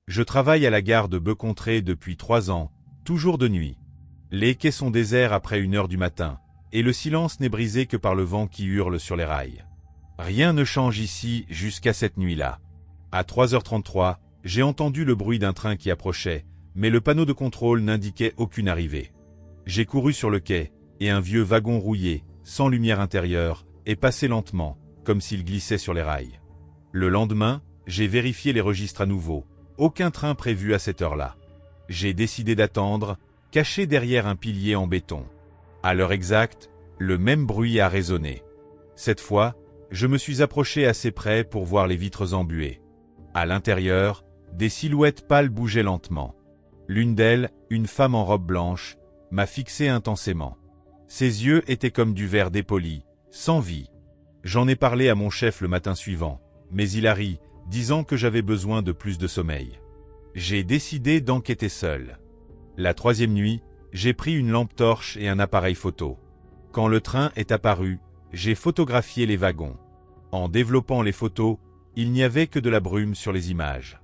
Je travaille à la gare de Beucontré depuis 3 ans, toujours de nuit. Les quais sont déserts après 1 heure du matin, et le silence n'est brisé que par le vent qui hurle sur les rails. Rien ne change ici jusqu'à cette nuit-là. À 3h33, j'ai entendu le bruit d'un train qui approchait, mais le panneau de contrôle n'indiquait aucune arrivée. J'ai couru sur le quai, et un vieux wagon rouillé, sans lumière intérieure, est passé lentement, comme s'il glissait sur les rails. Le lendemain, j'ai vérifié les registres à nouveau. Aucun train prévu à cette heure-là. J'ai décidé d'attendre, caché derrière un pilier en béton. À l'heure exacte, le même bruit a résonné. Cette fois, je me suis approché assez près pour voir les vitres embuées. À l'intérieur, des silhouettes pâles bougeaient lentement. L'une d'elles, une femme en robe blanche, m'a fixé intensément. Ses yeux étaient comme du verre dépoli, sans vie. J'en ai parlé à mon chef le matin suivant, mais il a ri, disant que j'avais besoin de plus de sommeil. J'ai décidé d'enquêter seul. La 3e nuit, j'ai pris une lampe torche et un appareil photo. Quand le train est apparu, j'ai photographié les wagons. En développant les photos, il n'y avait que de la brume sur les images.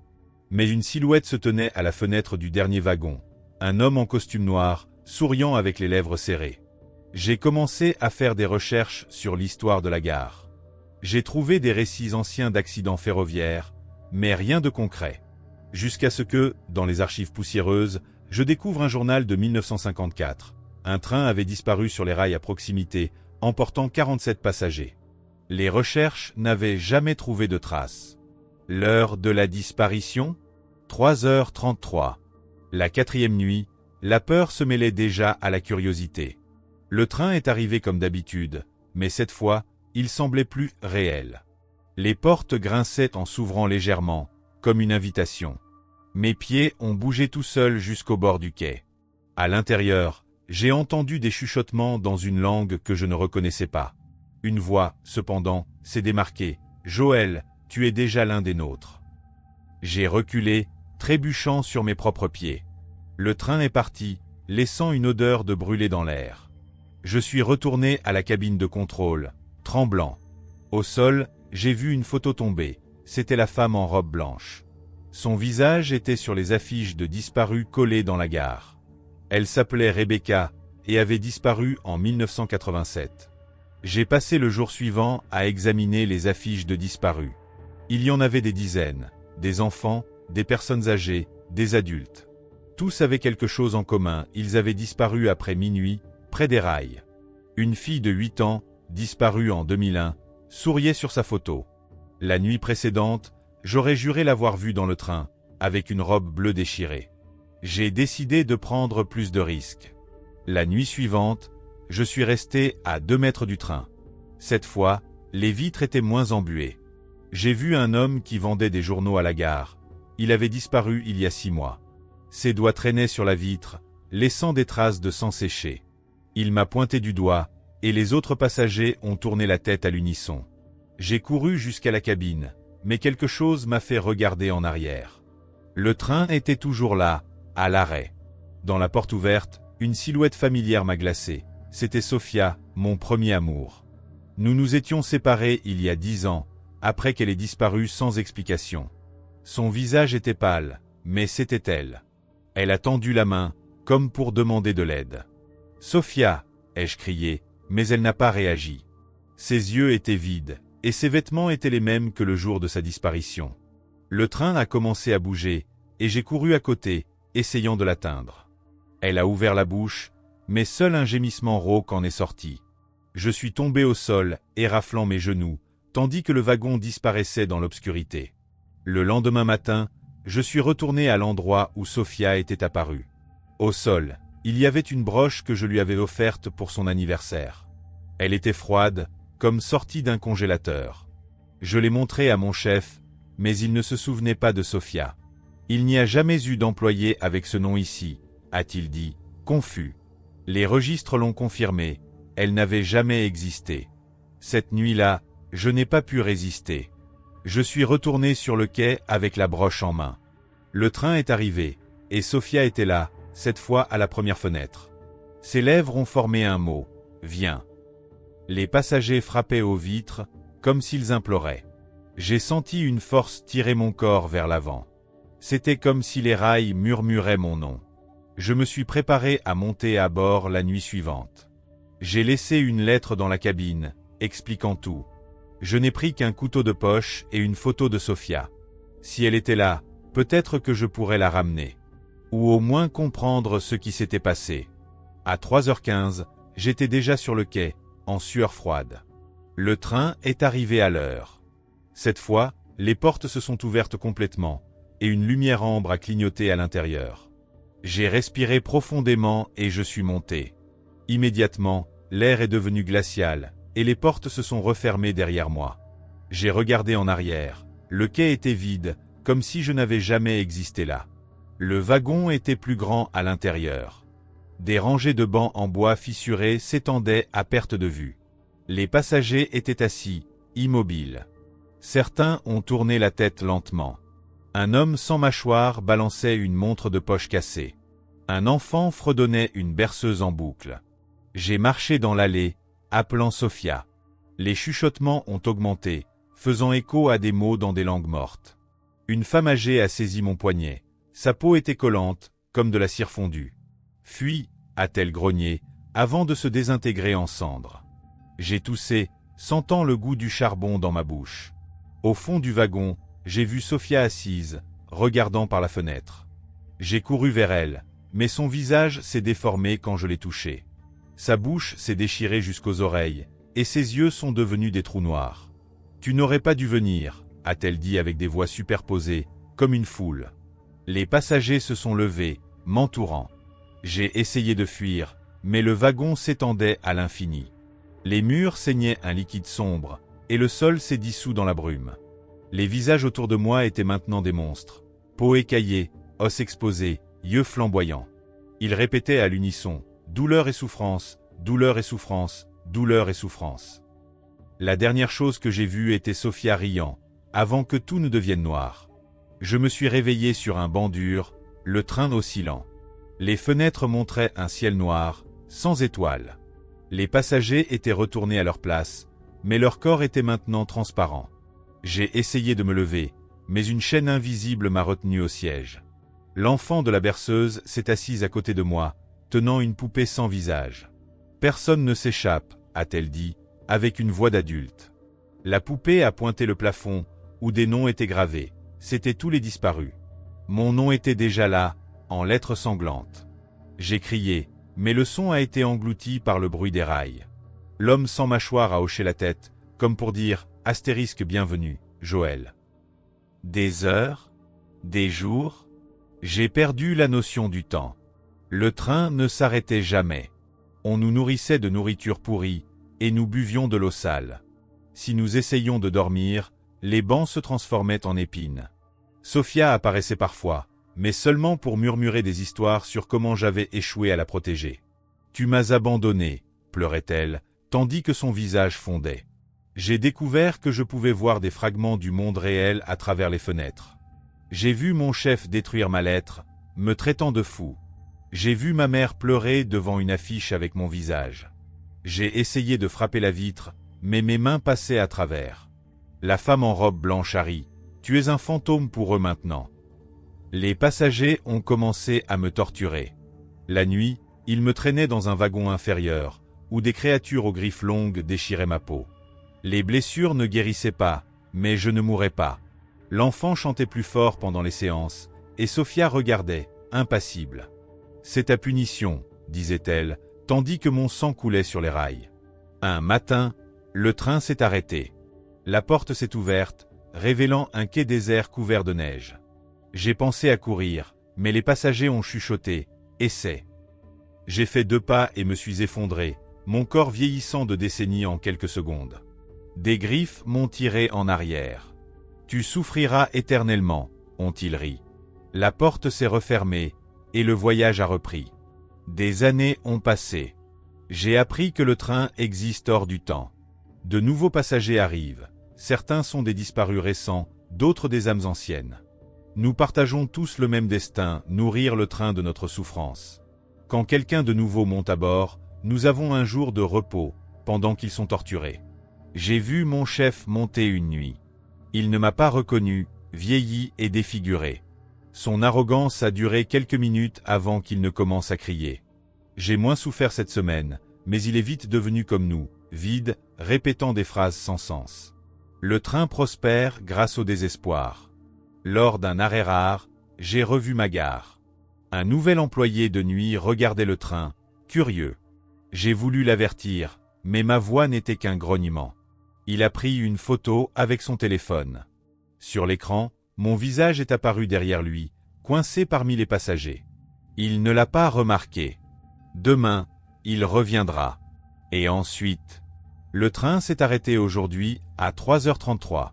Mais une silhouette se tenait à la fenêtre du dernier wagon, un homme en costume noir, souriant avec les lèvres serrées. J'ai commencé à faire des recherches sur l'histoire de la gare. J'ai trouvé des récits anciens d'accidents ferroviaires, mais rien de concret. Jusqu'à ce que, dans les archives poussiéreuses, je découvre un journal de 1954. Un train avait disparu sur les rails à proximité, emportant 47 passagers. Les recherches n'avaient jamais trouvé de traces. L'heure de la disparition ? 3h33. La 4e nuit, la peur se mêlait déjà à la curiosité. Le train est arrivé comme d'habitude, mais cette fois, il semblait plus réel. Les portes grinçaient en s'ouvrant légèrement, comme une invitation. Mes pieds ont bougé tout seuls jusqu'au bord du quai. À l'intérieur, j'ai entendu des chuchotements dans une langue que je ne reconnaissais pas. Une voix, cependant, s'est démarquée. « Joël, tu es déjà l'un des nôtres. » J'ai reculé, trébuchant sur mes propres pieds. Le train est parti, laissant une odeur de brûlé dans l'air. Je suis retourné à la cabine de contrôle, tremblant. Au sol, j'ai vu une photo tomber. C'était la femme en robe blanche. Son visage était sur les affiches de disparus collées dans la gare. Elle s'appelait Rebecca et avait disparu en 1987. J'ai passé le jour suivant à examiner les affiches de disparus. Il y en avait des dizaines, des enfants, des personnes âgées, des adultes. Tous avaient quelque chose en commun, ils avaient disparu après minuit, près des rails. Une fille de 8 ans, disparue en 2001, souriait sur sa photo. La nuit précédente, j'aurais juré l'avoir vue dans le train, avec une robe bleue déchirée. J'ai décidé de prendre plus de risques. La nuit suivante, je suis resté à 2 mètres du train. Cette fois, les vitres étaient moins embuées. J'ai vu un homme qui vendait des journaux à la gare. Il avait disparu il y a 6 mois. Ses doigts traînaient sur la vitre, laissant des traces de sang séché. Il m'a pointé du doigt, et les autres passagers ont tourné la tête à l'unisson. J'ai couru jusqu'à la cabine, mais quelque chose m'a fait regarder en arrière. Le train était toujours là, à l'arrêt. Dans la porte ouverte, une silhouette familière m'a glacé. C'était Sophia, mon premier amour. Nous nous étions séparés il y a 10 ans, après qu'elle ait disparu sans explication. Son visage était pâle, mais c'était elle. Elle a tendu la main, comme pour demander de l'aide. « Sophia !» ai-je crié, mais elle n'a pas réagi. Ses yeux étaient vides, et ses vêtements étaient les mêmes que le jour de sa disparition. Le train a commencé à bouger, et j'ai couru à côté, essayant de l'atteindre. Elle a ouvert la bouche, mais seul un gémissement rauque en est sorti. Je suis tombé au sol, éraflant mes genoux, tandis que le wagon disparaissait dans l'obscurité. Le lendemain matin, je suis retourné à l'endroit où Sophia était apparue. Au sol, il y avait une broche que je lui avais offerte pour son anniversaire. Elle était froide, comme sortie d'un congélateur. Je l'ai montrée à mon chef, mais il ne se souvenait pas de Sophia. « Il n'y a jamais eu d'employé avec ce nom ici », a-t-il dit, confus. Les registres l'ont confirmé, elle n'avait jamais existé. Cette nuit-là, je n'ai pas pu résister. Je suis retourné sur le quai avec la broche en main. Le train est arrivé, et Sophia était là, cette fois à la première fenêtre. Ses lèvres ont formé un mot, « Viens ». Les passagers frappaient aux vitres, comme s'ils imploraient. J'ai senti une force tirer mon corps vers l'avant. C'était comme si les rails murmuraient mon nom. Je me suis préparé à monter à bord la nuit suivante. J'ai laissé une lettre dans la cabine, expliquant tout. Je n'ai pris qu'un couteau de poche et une photo de Sofia. Si elle était là, peut-être que je pourrais la ramener. Ou au moins comprendre ce qui s'était passé. À 3h15, j'étais déjà sur le quai, en sueur froide. Le train est arrivé à l'heure. Cette fois, les portes se sont ouvertes complètement, et une lumière ambre a clignoté à l'intérieur. J'ai respiré profondément et je suis monté. Immédiatement, l'air est devenu glacial, et les portes se sont refermées derrière moi. J'ai regardé en arrière. Le quai était vide, comme si je n'avais jamais existé là. Le wagon était plus grand à l'intérieur. Des rangées de bancs en bois fissurés s'étendaient à perte de vue. Les passagers étaient assis, immobiles. Certains ont tourné la tête lentement. Un homme sans mâchoire balançait une montre de poche cassée. Un enfant fredonnait une berceuse en boucle. J'ai marché dans l'allée, appelant Sofia. Les chuchotements ont augmenté, faisant écho à des mots dans des langues mortes. Une femme âgée a saisi mon poignet. Sa peau était collante, comme de la cire fondue. « Fuis !» a-t-elle grogné, avant de se désintégrer en cendres. J'ai toussé, sentant le goût du charbon dans ma bouche. Au fond du wagon, j'ai vu Sofia assise, regardant par la fenêtre. J'ai couru vers elle, mais son visage s'est déformé quand je l'ai touchée. Sa bouche s'est déchirée jusqu'aux oreilles, et ses yeux sont devenus des trous noirs. « Tu n'aurais pas dû venir », a-t-elle dit avec des voix superposées, comme une foule. Les passagers se sont levés, m'entourant. J'ai essayé de fuir, mais le wagon s'étendait à l'infini. Les murs saignaient un liquide sombre, et le sol s'est dissous dans la brume. Les visages autour de moi étaient maintenant des monstres. Peau écaillée, os exposés, yeux flamboyants. Ils répétaient à l'unisson « Douleur et souffrance, douleur et souffrance, douleur et souffrance ». La dernière chose que j'ai vue était Sofia riant, avant que tout ne devienne noir. Je me suis réveillé sur un banc dur, le train oscillant. Les fenêtres montraient un ciel noir, sans étoiles. Les passagers étaient retournés à leur place, mais leur corps était maintenant transparent. J'ai essayé de me lever, mais une chaîne invisible m'a retenu au siège. L'enfant de la berceuse s'est assise à côté de moi, tenant une poupée sans visage. « Personne ne s'échappe », a-t-elle dit, avec une voix d'adulte. La poupée a pointé le plafond, où des noms étaient gravés. C'étaient tous les disparus. Mon nom était déjà là, en lettres sanglantes. J'ai crié, mais le son a été englouti par le bruit des rails. L'homme sans mâchoire a hoché la tête, comme pour dire « Astérisque bienvenue, Joël ». Des heures, des jours, j'ai perdu la notion du temps. Le train ne s'arrêtait jamais. On nous nourrissait de nourriture pourrie, et nous buvions de l'eau sale. Si nous essayions de dormir, les bancs se transformaient en épines. Sofia apparaissait parfois, mais seulement pour murmurer des histoires sur comment j'avais échoué à la protéger. « Tu m'as abandonné », pleurait-elle, tandis que son visage fondait. J'ai découvert que je pouvais voir des fragments du monde réel à travers les fenêtres. J'ai vu mon chef détruire ma lettre, me traitant de fou. J'ai vu ma mère pleurer devant une affiche avec mon visage. J'ai essayé de frapper la vitre, mais mes mains passaient à travers. La femme en robe blanche a ri. « Tu es un fantôme pour eux maintenant. » Les passagers ont commencé à me torturer. La nuit, ils me traînaient dans un wagon inférieur, où des créatures aux griffes longues déchiraient ma peau. Les blessures ne guérissaient pas, mais je ne mourais pas. L'enfant chantait plus fort pendant les séances, et Sofia regardait, impassible. « C'est ta punition », disait-elle, tandis que mon sang coulait sur les rails. Un matin, le train s'est arrêté. La porte s'est ouverte, révélant un quai désert couvert de neige. J'ai pensé à courir, mais les passagers ont chuchoté « Essaie ». J'ai fait 2 pas et me suis effondré, mon corps vieillissant de décennies en quelques secondes. Des griffes m'ont tiré en arrière. « Tu souffriras éternellement », ont-ils ri. La porte s'est refermée, et le voyage a repris. Des années ont passé. J'ai appris que le train existe hors du temps. De nouveaux passagers arrivent. Certains sont des disparus récents, d'autres des âmes anciennes. Nous partageons tous le même destin, nourrir le train de notre souffrance. Quand quelqu'un de nouveau monte à bord, nous avons un jour de repos, pendant qu'ils sont torturés. J'ai vu mon chef monter une nuit. Il ne m'a pas reconnu, vieilli et défiguré. Son arrogance a duré quelques minutes avant qu'il ne commence à crier. J'ai moins souffert cette semaine, mais il est vite devenu comme nous, vide, répétant des phrases sans sens. Le train prospère grâce au désespoir. Lors d'un arrêt rare, j'ai revu ma gare. Un nouvel employé de nuit regardait le train, curieux. J'ai voulu l'avertir, mais ma voix n'était qu'un grognement. Il a pris une photo avec son téléphone. Sur l'écran, mon visage est apparu derrière lui, coincé parmi les passagers. Il ne l'a pas remarqué. Demain, il reviendra. Et ensuite, le train s'est arrêté aujourd'hui à 3h33.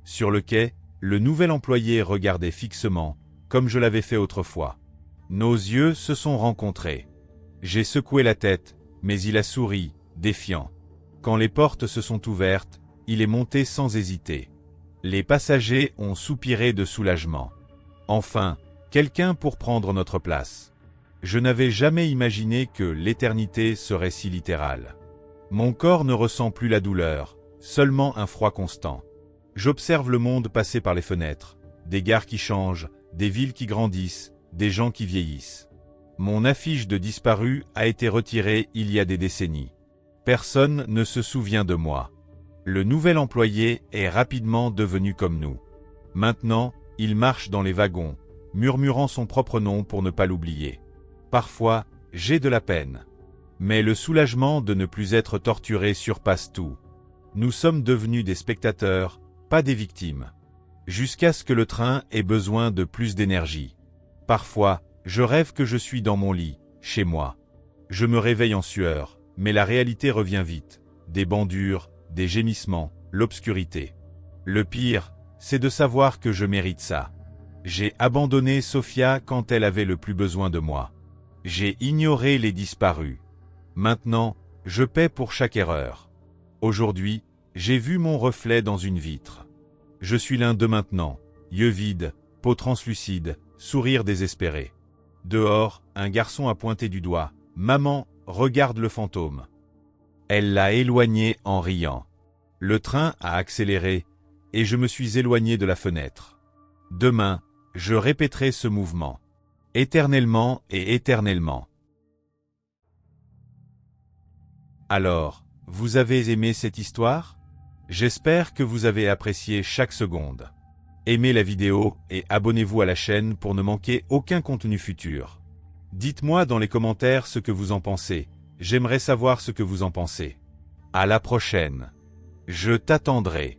Sur le quai, le nouvel employé regardait fixement, comme je l'avais fait autrefois. Nos yeux se sont rencontrés. J'ai secoué la tête, mais il a souri, défiant. Quand les portes se sont ouvertes, il est monté sans hésiter. Les passagers ont soupiré de soulagement. Enfin, quelqu'un pour prendre notre place. Je n'avais jamais imaginé que l'éternité serait si littérale. Mon corps ne ressent plus la douleur, seulement un froid constant. J'observe le monde passer par les fenêtres, des gares qui changent, des villes qui grandissent, des gens qui vieillissent. Mon affiche de disparu a été retirée il y a des décennies. Personne ne se souvient de moi. Le nouvel employé est rapidement devenu comme nous. Maintenant, il marche dans les wagons, murmurant son propre nom pour ne pas l'oublier. Parfois, j'ai de la peine. Mais le soulagement de ne plus être torturé surpasse tout. Nous sommes devenus des spectateurs, pas des victimes. Jusqu'à ce que le train ait besoin de plus d'énergie. Parfois, je rêve que je suis dans mon lit, chez moi. Je me réveille en sueur, mais la réalité revient vite. Des bandures, des gémissements, l'obscurité. Le pire, c'est de savoir que je mérite ça. J'ai abandonné Sophia quand elle avait le plus besoin de moi. J'ai ignoré les disparus. Maintenant, je paie pour chaque erreur. Aujourd'hui, j'ai vu mon reflet dans une vitre. Je suis l'un d'eux maintenant, yeux vides, peau translucide, sourire désespéré. Dehors, un garçon a pointé du doigt. « Maman, regarde le fantôme ». Elle l'a éloigné en riant. Le train a accéléré, et je me suis éloigné de la fenêtre. Demain, je répéterai ce mouvement. Éternellement et éternellement. Alors, vous avez aimé cette histoire? J'espère que vous avez apprécié chaque seconde. Aimez la vidéo et abonnez-vous à la chaîne pour ne manquer aucun contenu futur. Dites-moi dans les commentaires ce que vous en pensez. J'aimerais savoir ce que vous en pensez. À la prochaine. Je t'attendrai.